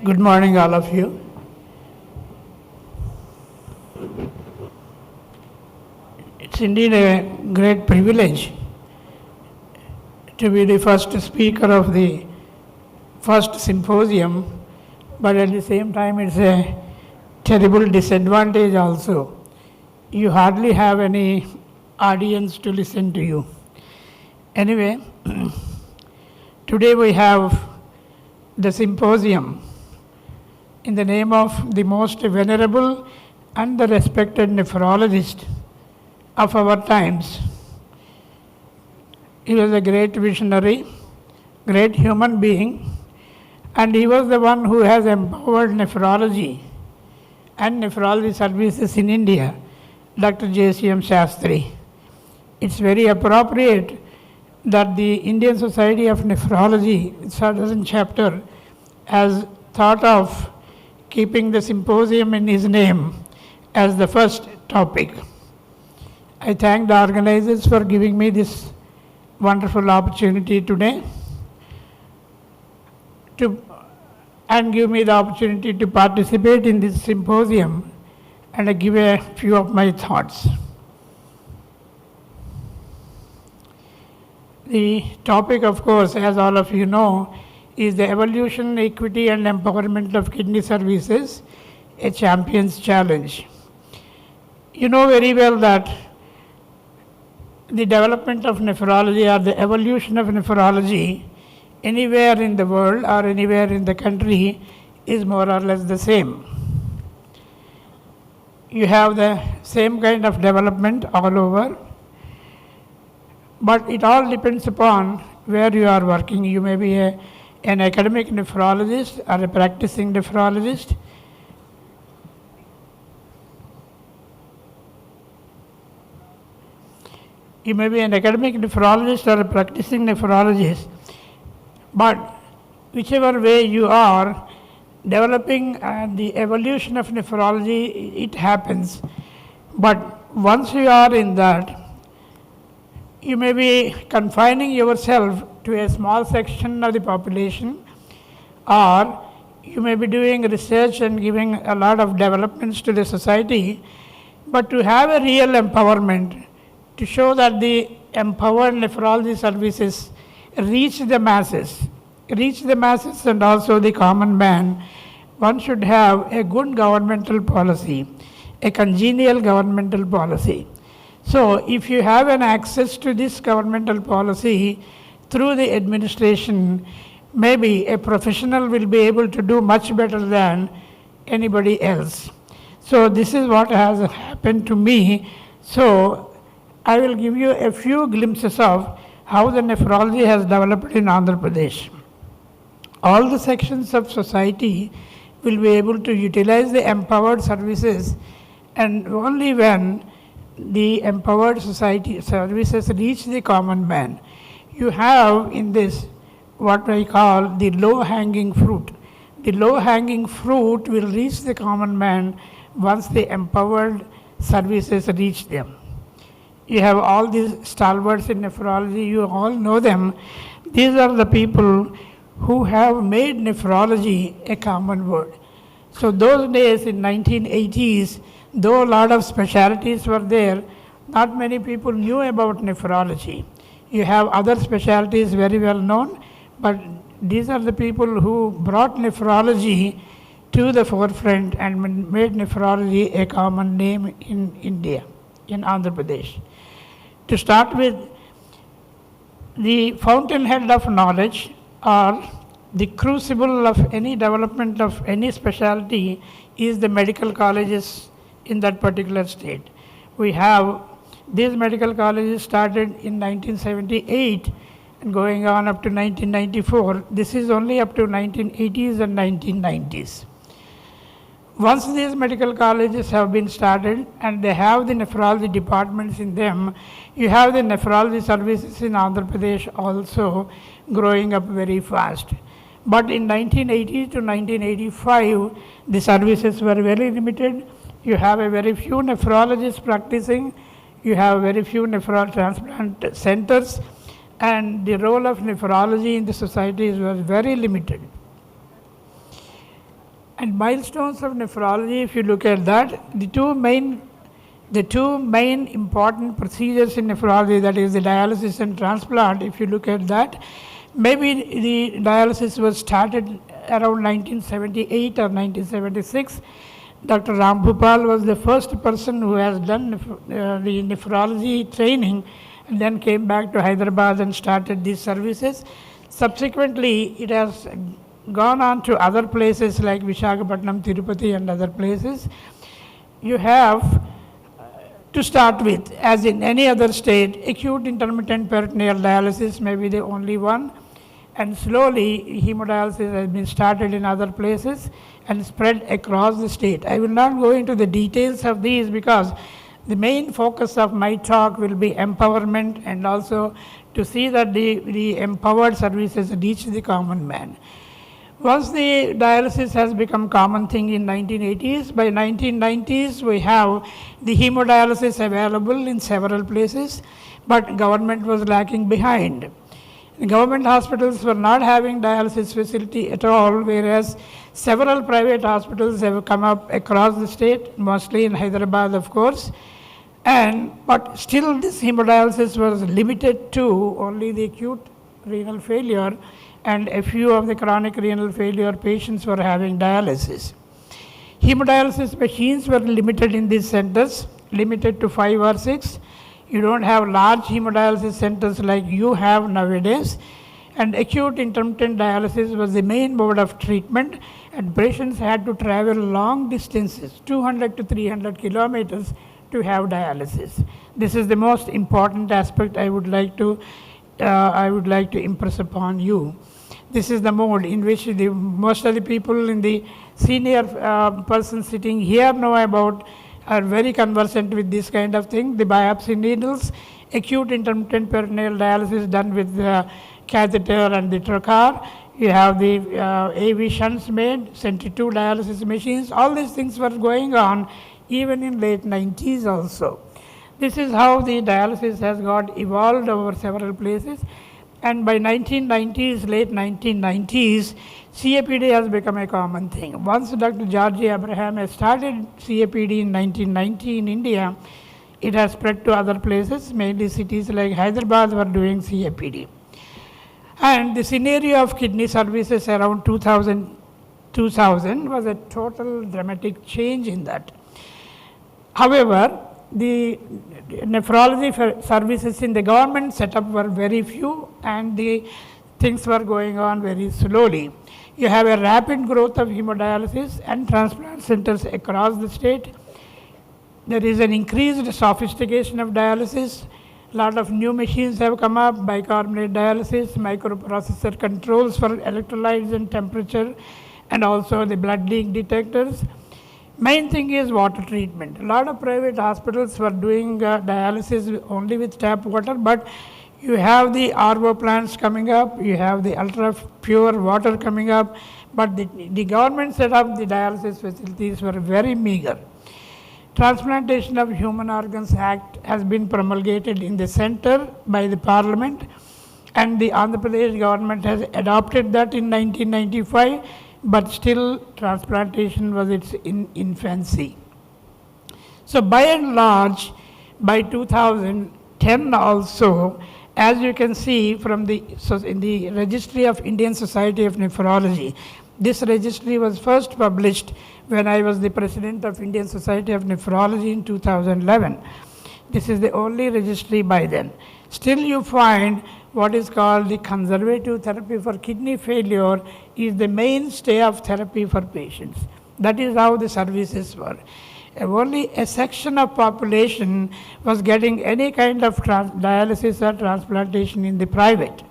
Good morning, all of you. It's indeed a great privilege to be the first speaker of the first symposium, but at the same time, it's a terrible disadvantage also. You hardly have any audience to listen to you. Anyway, today we have the symposium in the name of the most venerable and the respected nephrologist of our times. He was a great visionary, great human being, and he was the one who has empowered nephrology and nephrology services in India, Dr. J.C.M. Shastry. It's very appropriate that the Indian Society of Nephrology, its 100th chapter, has thought of keeping the symposium in his name as the first topic. I thank the organizers for giving me this wonderful opportunity today and give me the opportunity to participate in this symposium and give a few of my thoughts. The topic, of course, as all of you know, is the evolution, equity and empowerment of kidney services, a champion's challenge. You know very well that the development of nephrology or the evolution of nephrology anywhere in the world or anywhere in the country is more or less the same. You have the same kind of development all over, but it all depends upon where you are working. You may be an academic nephrologist or a practicing nephrologist. You may be an academic nephrologist or a practicing nephrologist, but whichever way you are, developing the evolution of nephrology, it happens. But once you are in that, you may be confining yourself to a small section of the population, or you may be doing research and giving a lot of developments to the society, but to have a real empowerment, to show that the empowered nephrology services reach the masses and also the common man, one should have a good governmental policy, a congenial governmental policy. So if you have an access to this governmental policy through the administration, maybe a professional will be able to do much better than anybody else. So this is what has happened to me. So I will give you a few glimpses of how the nephrology has developed in Andhra Pradesh. All the sections of society will be able to utilize the empowered services, and only when the empowered society services reach the common man, you have in this what I call the low-hanging fruit. The low-hanging fruit will reach the common man once the empowered services reach them. You have all these stalwarts in nephrology, you all know them. These are the people who have made nephrology a common word. So those days in 1980s, though a lot of specialties were there, not many people knew about nephrology. You have other specialties very well known, but these are the people who brought nephrology to the forefront and made nephrology a common name in India, in Andhra Pradesh. To start with, the fountainhead of knowledge or the crucible of any development of any specialty is the medical colleges in that particular state. We have these medical colleges started in 1978 and going on up to 1994. This is only up to 1980s and 1990s. Once these medical colleges have been started and they have the nephrology departments in them, you have the nephrology services in Andhra Pradesh also growing up very fast. But in 1980 to 1985, the services were very limited. You have a very few nephrologists practicing, you have very few nephro transplant centers, and the role of nephrology in the society was very limited. And milestones of nephrology, if you look at that, the two main important procedures in nephrology, that is the dialysis and transplant, if you look at that, maybe the dialysis was started around 1978 or 1976. Dr. Rambhupal was the first person who has done the nephrology training and then came back to Hyderabad and started these services. Subsequently, it has gone on to other places like Visakhapatnam, Tirupati and other places. You have, to start with, as in any other state, acute intermittent peritoneal dialysis may be the only one. And slowly, hemodialysis has been started in other places and spread across the state. I will not go into the details of these because the main focus of my talk will be empowerment and also to see that the empowered services reach the common man. Once the dialysis has become common thing in 1980s, by 1990s we have the hemodialysis available in several places, but government was lacking behind. The government hospitals were not having dialysis facility at all, whereas several private hospitals have come up across the state, mostly in Hyderabad, of course. But still this hemodialysis was limited to only the acute renal failure, and a few of the chronic renal failure patients were having dialysis. Hemodialysis machines were limited in these centers, limited to 5 or 6. You don't have large hemodialysis centers like you have nowadays. And acute intermittent dialysis was the main mode of treatment, and patients had to travel long distances, 200 to 300 kilometers, to have dialysis. This is the most important aspect I would like to impress upon you. This is the mode in which most of the people in the senior persons sitting here know about, are very conversant with this kind of thing. The biopsy needles, acute intermittent peritoneal dialysis done with the catheter and the trocar. You have the AV shunts made, centrifuge dialysis machines. All these things were going on even in late 90s also. This is how the dialysis has got evolved over several places. And by 1990s, late 1990s, CAPD has become a common thing. Once Dr. Georgie Abraham has started CAPD in 1990 in India, it has spread to other places, mainly cities like Hyderabad were doing CAPD. And the scenario of kidney services around 2000 was a total dramatic change in that. However, the nephrology services in the government setup were very few and the things were going on very slowly. You have a rapid growth of hemodialysis and transplant centers across the state. There is an increased sophistication of dialysis. A lot of new machines have come up, bicarbonate dialysis, microprocessor controls for electrolytes and temperature, and also the blood leak detectors. Main thing is water treatment. A lot of private hospitals were doing dialysis only with tap water, but you have the RO plants coming up, you have the ultra pure water coming up, but the government set up the dialysis facilities were very meager. Transplantation of Human Organs Act has been promulgated in the center by the parliament, and the Andhra Pradesh government has adopted that in 1995. But still transplantation was its infancy. So by and large, by 2010 also, as you can see from in the Registry of Indian Society of Nephrology, this registry was first published when I was the president of Indian Society of Nephrology in 2011. This is the only registry by then. Still you find what is called the conservative therapy for kidney failure is the mainstay of therapy for patients. That is how the services were. Only a section of population was getting any kind of dialysis or transplantation in the private.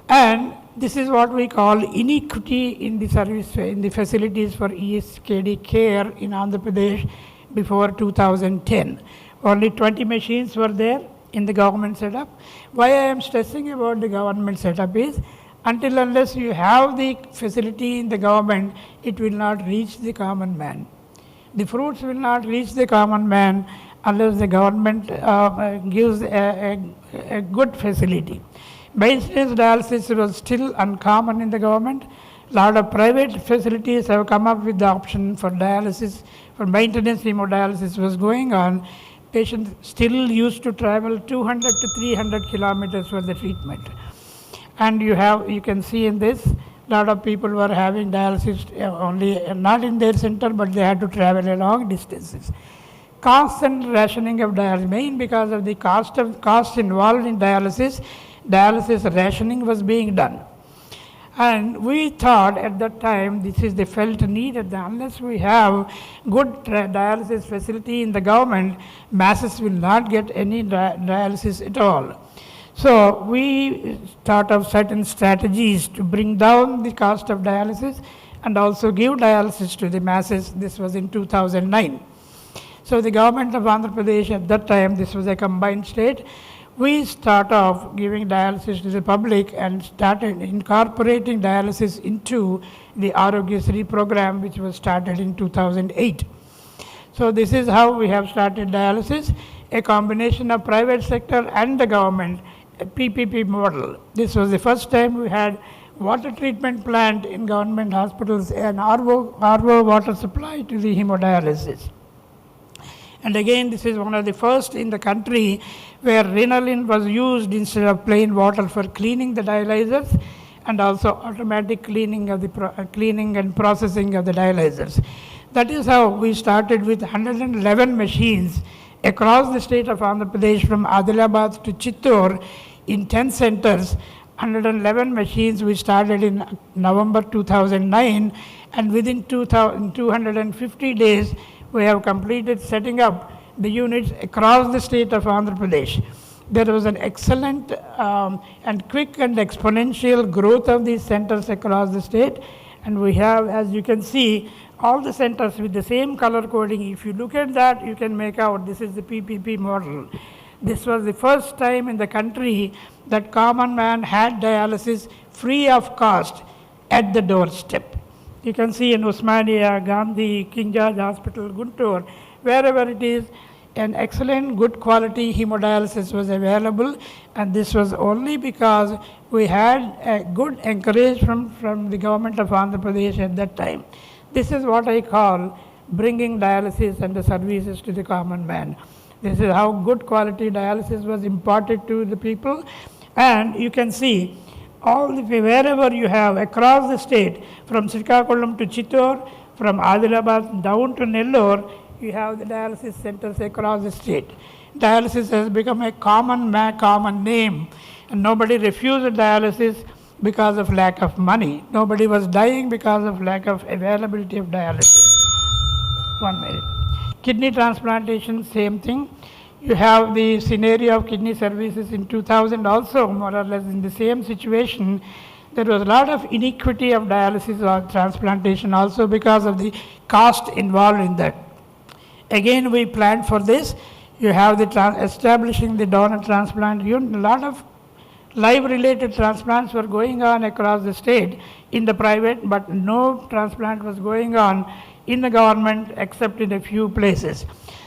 And this is what we call inequity in the service, in the facilities for ESKD care in Andhra Pradesh before 2010. Only 20 machines were there in the government setup. Why I am stressing about the government setup is, until unless you have the facility in the government, it will not reach the common man. The fruits will not reach the common man unless the government gives a good facility. Maintenance dialysis was still uncommon in the government. Lot of private facilities have come up with the option for dialysis, for maintenance hemodialysis was going on. Patients still used to travel 200 to 300 kilometers for the treatment. And you can see in this, lot of people were having dialysis only, not in their center, but they had to travel a long distances. Constant rationing of dialysis, main because of the cost involved in dialysis rationing was being done. And we thought at that time, this is the felt need, that unless we have good dialysis facility in the government, masses will not get any dialysis at all. So we thought of certain strategies to bring down the cost of dialysis and also give dialysis to the masses. This was in 2009. So the government of Andhra Pradesh at that time, this was a combined state, we start off giving dialysis to the public and started incorporating dialysis into the Arogyasri program, which was started in 2008. So this is how we have started dialysis, a combination of private sector and the government, a PPP model. This was the first time we had water treatment plant in government hospitals and RO water supply to the hemodialysis. And again, this is one of the first in the country where Renalin was used instead of plain water for cleaning the dialyzers, and also automatic cleaning of the cleaning and processing of the dialyzers. That is how we started with 111 machines across the state of Andhra Pradesh, from Adilabad to Chittor, in 10 centers. 111 machines we started in November 2009, and within 250 days we have completed setting up the units across the state of Andhra Pradesh. There was an excellent and quick and exponential growth of these centers across the state, and we have, as you can see, all the centers with the same color coding. If you look at that, you can make out this is the PPP model. This was the first time in the country that common man had dialysis free of cost at the doorstep. You can see in Usmania, Gandhi, King George Hospital, Guntur, wherever it is, an excellent, good quality hemodialysis was available, and this was only because we had a good encouragement from the government of Andhra Pradesh at that time. This is what I call bringing dialysis and the services to the common man. This is how good quality dialysis was imparted to the people, and you can see wherever you have across the state, from Srikakulam to Chittor, from Adilabad down to Nellore, you have the dialysis centers across the state. Dialysis has become a common name, and nobody refused dialysis because of lack of money. Nobody was dying because of lack of availability of dialysis. 1 minute. Kidney transplantation, same thing. You have the scenario of kidney services in 2000 also, more or less in the same situation. There was a lot of iniquity of dialysis or transplantation also because of the cost involved in that. Again, we planned for this. You have the establishing the donor transplant unit. A lot of live-related transplants were going on across the state in the private, but no transplant was going on in the government except in a few places.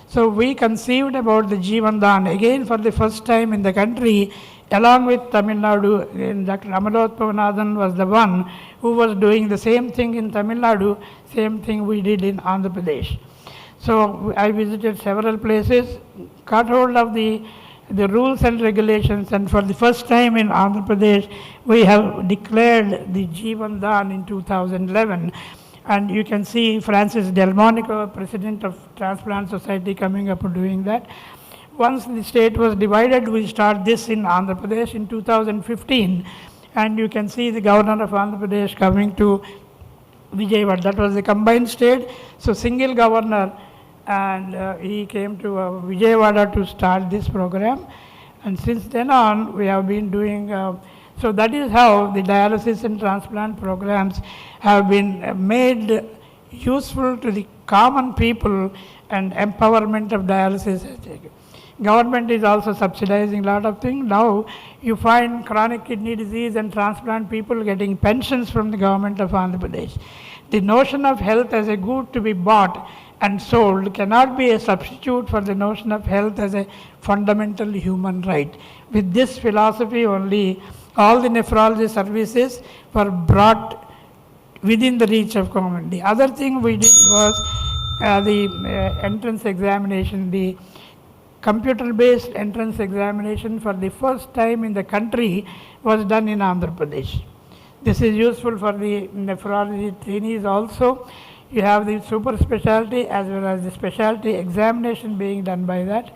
So we conceived about the Jeevan Dan again for the first time in the country, along with Tamil Nadu. And Dr. Amalotpavanathan was the one who was doing the same thing in Tamil Nadu, same thing we did in Andhra Pradesh. So I visited several places, got hold of the rules and regulations, and for the first time in Andhra Pradesh, we have declared the Jeevan Dan in 2011. And you can see Francis Delmonico, president of Transplant Society, coming up and doing that. Once the state was divided, we start this in Andhra Pradesh in 2015. And you can see the governor of Andhra Pradesh coming to Vijayawada. That was the combined state, so single governor, and he came to Vijayawada to start this program. And since then on, we have been doing, so that is how the dialysis and transplant programs have been made useful to the common people, and empowerment of dialysis. Government is also subsidizing a lot of things. Now you find chronic kidney disease and transplant people getting pensions from the government of Andhra Pradesh. The notion of health as a good to be bought and sold cannot be a substitute for the notion of health as a fundamental human right. With this philosophy only, all the nephrology services were brought within the reach of common. The other thing we did was the entrance examination, the computer-based entrance examination for the first time in the country was done in Andhra Pradesh. This is useful for the nephrology trainees also. You have the super specialty as well as the specialty examination being done by that.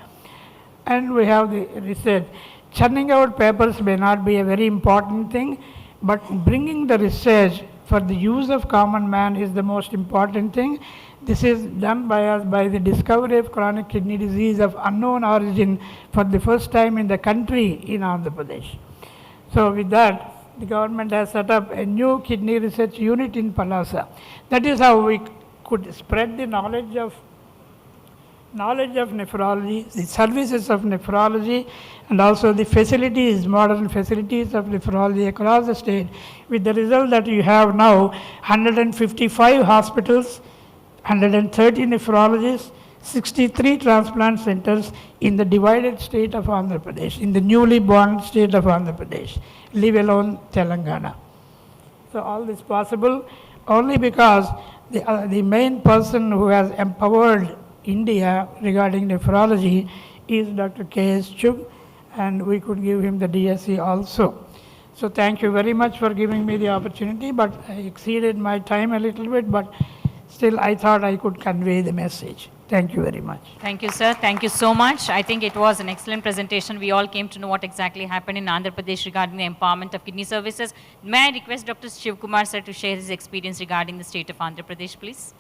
And we have the research. Churning out papers may not be a very important thing, but bringing the research for the use of common man is the most important thing. This is done by us by the discovery of chronic kidney disease of unknown origin for the first time in the country in Andhra Pradesh. So with that, the government has set up a new kidney research unit in Palasa. That is how we could spread the knowledge of nephrology, the services of nephrology, and also the facilities, modern facilities of nephrology across the state, with the result that you have now 155 hospitals, 130 nephrologists, 63 transplant centers in the divided state of Andhra Pradesh, in the newly born state of Andhra Pradesh, leave alone Telangana. So all this possible only because the main person who has empowered India regarding nephrology is Dr. K.S. Chugh, and we could give him the DSC also. So thank you very much for giving me the opportunity, but I exceeded my time a little bit, but still I thought I could convey the message. Thank you very much. Thank you, sir. Thank you so much. I think it was an excellent presentation. We all came to know what exactly happened in Andhra Pradesh regarding the empowerment of kidney services. May I request Dr. Shiv Kumar, sir, to share his experience regarding the state of Andhra Pradesh, please?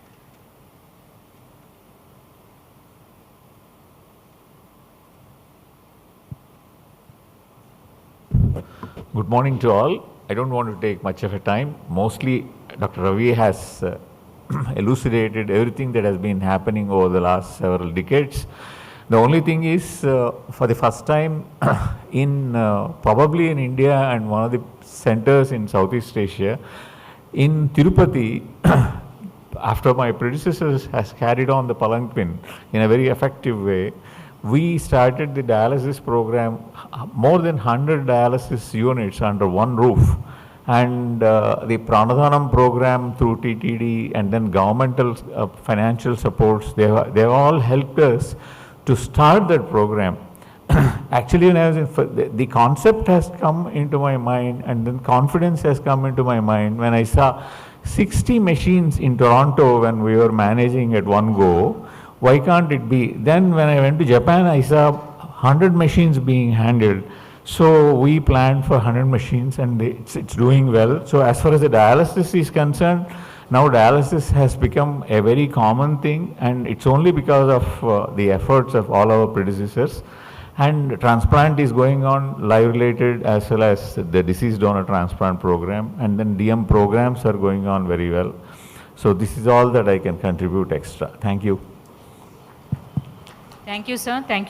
Good morning to all. I don't want to take much of a time. Mostly, Dr. Ravi has elucidated everything that has been happening over the last several decades. The only thing is, for the first time in probably in India and one of the centers in Southeast Asia, in Tirupati, after my predecessors has carried on the palanquin in a very effective way, we started the dialysis program, more than 100 dialysis units under one roof. And the Pranadhanam program through TTD and then governmental financial supports, they have all helped us to start that program. Actually, when I was the concept has come into my mind, and then confidence has come into my mind when I saw 60 machines in Toronto when we were managing at one go. Why can't it be? Then when I went to Japan, I saw 100 machines being handled. So we planned for 100 machines, and it's doing well. So as far as the dialysis is concerned, now dialysis has become a very common thing, and it's only because of the efforts of all our predecessors. And transplant is going on, live related as well as the deceased donor transplant program, and then DM programs are going on very well. So this is all that I can contribute extra. Thank you. Thank you, sir. Thank you.